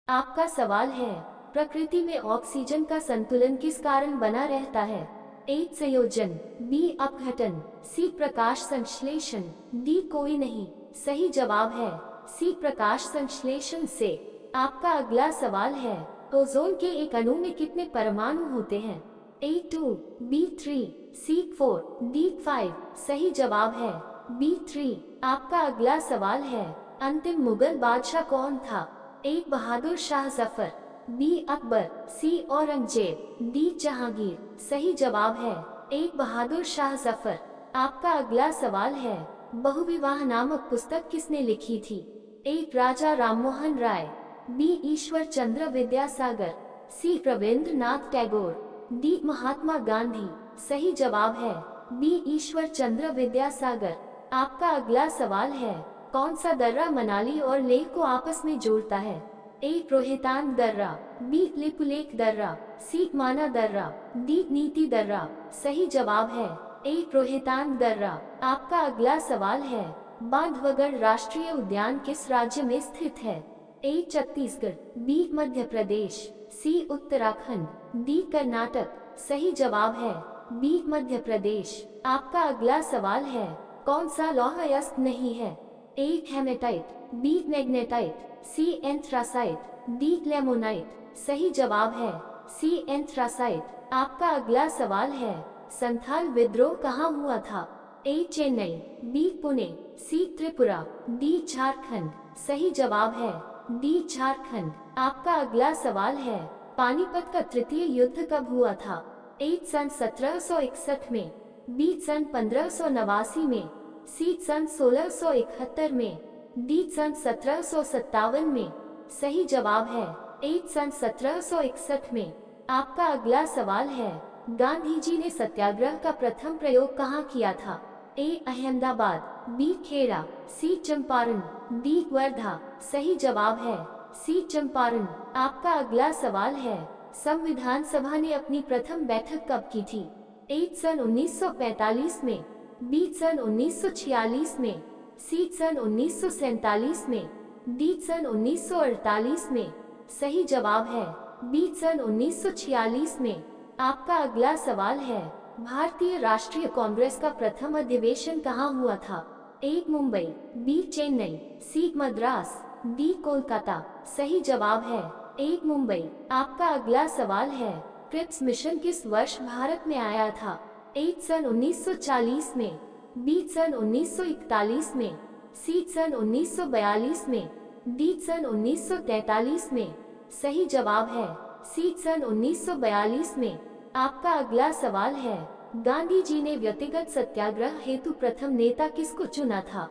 आपका सवाल है, प्रकृति में ऑक्सीजन का संतुलन किस कारण बना रहता है? ए संयोजन, बी अपघटन, सी प्रकाश संश्लेषण, डी कोई नहीं। सही जवाब है सी प्रकाश संश्लेषण से। आपका अगला सवाल है, ओजोन के एक अणु में कितने परमाणु होते हैं? A2, B3, C4, D5। सही जवाब है B3। आपका अगला सवाल है, अंतिम मुगल बादशाह कौन था? ए बहादुर शाह जफर, बी अकबर, सी औरंगजेब, डी जहांगीर। सही जवाब है ए बहादुर शाह जफर। आपका अगला सवाल है, बहुविवाह नामक पुस्तक किसने लिखी थी? ए राजा राममोहन राय, बी ईश्वर चंद्र विद्यासागर, सी रविंद्रनाथ टैगोर, डी महात्मा गांधी। सही जवाब है बी ईश्वर चंद्र विद्यासागर। आपका अगला सवाल है, कौन सा दर्रा मनाली और लेह को आपस में जोड़ता है? ए रोहतांग दर्रा, बी लिपुलेख दर्रा, सी माना दर्रा, डी नीति दर्रा। सही जवाब है ए रोहतांग दर्रा। आपका अगला सवाल है, बांधवगढ़ राष्ट्रीय उद्यान किस राज्य में स्थित है? ए छत्तीसगढ़, बी मध्य प्रदेश, सी उत्तराखंड, डी कर्नाटक। सही जवाब है बी मध्य प्रदेश। आपका अगला सवाल है, कौन सा लौह अयस्क नहीं है? ए हेमेटाइट, बी मैग्नेटाइट, सी एंथ्रासाइट, डी लेमोनाइट। सही जवाब है सी एंथ्रासाइट। आपका अगला सवाल है, संथाल विद्रोह कहाँ हुआ था? ए चेन्नई, बी पुणे, सी त्रिपुरा, डी झारखंड। सही जवाब है डी झारखंड। आपका अगला सवाल है, पानीपत का तृतीय युद्ध कब हुआ था? ए सन 1761 में, बी सन 1589 में, सी सन 1671 में, डी सन 1757 में। सही जवाब है ए सन 1761 में। आपका अगला सवाल है, गांधी जी ने सत्याग्रह का प्रथम प्रयोग कहाँ किया था? ए अहमदाबाद, बी खेड़ा, सी चंपारण, डी वर्धा। सही जवाब है सी चंपारण। आपका अगला सवाल है, संविधान सभा ने अपनी प्रथम बैठक कब की थी? ए सन 1945 में, बी सन 1946 में, सी सन 1947 में, डी सन 1948 में। सही जवाब है बी सन 1946 में। आपका अगला सवाल है, भारतीय राष्ट्रीय कांग्रेस का प्रथम अधिवेशन कहाँ हुआ था? ए मुंबई, बी चेन्नई, सी मद्रास, डी कोलकाता। सही जवाब है ए मुंबई। आपका अगला सवाल है, क्रिप्स मिशन किस वर्ष भारत में आया था? ए सन 1940 में, बी सन 1941 में, सी सन 1942 में, डी सन 1943 में। सही जवाब है सी सन 1942 में। आपका अगला सवाल है, गांधी जी ने व्यक्तिगत सत्याग्रह हेतु प्रथम नेता किसको चुना था?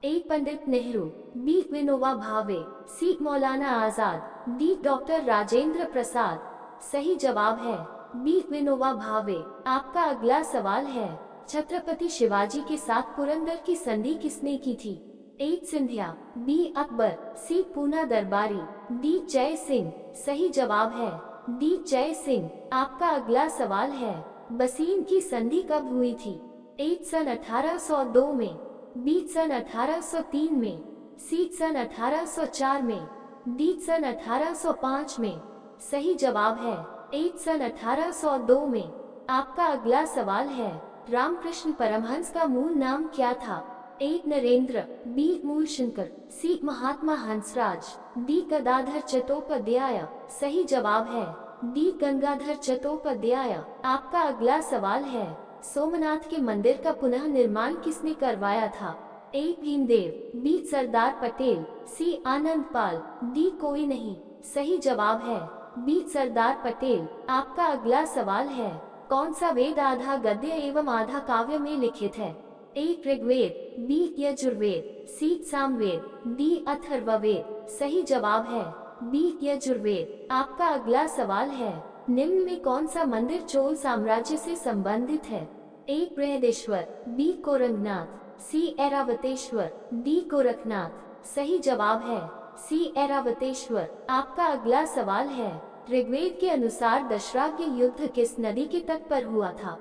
ए पंडित नेहरू, बी विनोबा भावे, सी मौलाना आजाद, डी डॉक्टर राजेंद्र प्रसाद। सही जवाब है बी विनोबा भावे। आपका अगला सवाल है, छत्रपति शिवाजी के साथ पुरंदर की संधि किसने की थी? ए सिंधिया, बी अकबर, सी पूना दरबारी, डी जय सिंह। सही जवाब है डी जय सिंह। आपका अगला सवाल है, बसीन की संधि कब हुई थी? ए सन 1802 में, बी सन 1803 में, सी सन 1804 में, डी सन 1805 में। सही जवाब है ए सन 1802 में। आपका अगला सवाल है, रामकृष्ण परमहंस का मूल नाम क्या था? ए नरेंद्र, बी मूलशंकर, सी महात्मा हंसराज, डी गदाधर चट्टोपाध्याय। सही जवाब है डी गंगाधर चट्टोपाध्याय। आपका अगला सवाल है, सोमनाथ के मंदिर का पुनः निर्माण किसने करवाया था? ए भीमदेव, बी सरदार पटेल, सी आनंद पाल, डी कोई नहीं। सही जवाब है बी सरदार पटेल। आपका अगला सवाल है, कौन सा वेद आधा गद्य एवं आधा काव्य में लिखित है? ए ऋग्वेद, बी यजुर्वेद, सी सामवेद, डी अथर्ववेद। सही जवाब है बी यजुर्वेद। आपका अगला सवाल है, निम्न में कौन सा मंदिर चोल साम्राज्य से संबंधित है? ए बृहदेश्वर, बी कोरंगनाथ, सी ऐरावतेश्वर, डी गोरखनाथ। सही जवाब है सी ऐरावतेश्वर। आपका अगला सवाल है, ऋग्वेद के अनुसार दशराग्य युद्ध किस नदी के तट पर हुआ था?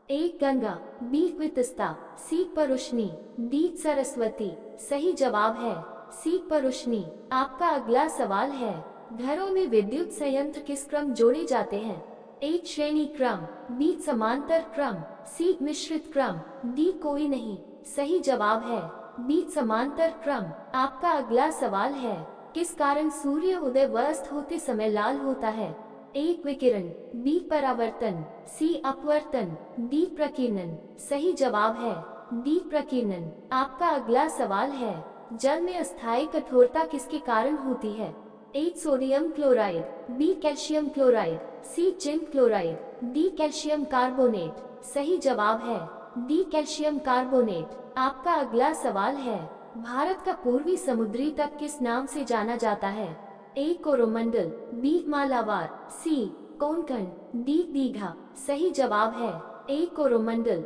ए गंगा, बी वितस्ता, सी परुष्णी, डी सरस्वती। सही जवाब है सी परोशनी। आपका अगला सवाल है, घरों में विद्युत संयंत्र किस क्रम जोड़े जाते हैं? ए श्रेणी क्रम, बी समांतर क्रम, सी मिश्रित क्रम, डी कोई नहीं। सही जवाब है बी समांतर क्रम। आपका अगला सवाल है, किस कारण सूर्य उदय व अस्त होते समय लाल होता है? ए विकिरण, बी परावर्तन, सी अपवर्तन, डी प्रकीर्णन। सही जवाब है डी प्रकीर्णन। आपका अगला सवाल है, जल में अस्थायी कठोरता किसके कारण होती है? A sodium chloride, B calcium chloride, C zinc chloride, D calcium carbonate. सही जवाब है डी कैल्शियम कार्बोनेट। आपका अगला सवाल है, भारत का पूर्वी समुद्री तट किस नाम से जाना जाता है? ए कोरोमंडल, बी मालाबार, सी कोंकण, डी दीघा। सही जवाब है ए कोरोमंडल।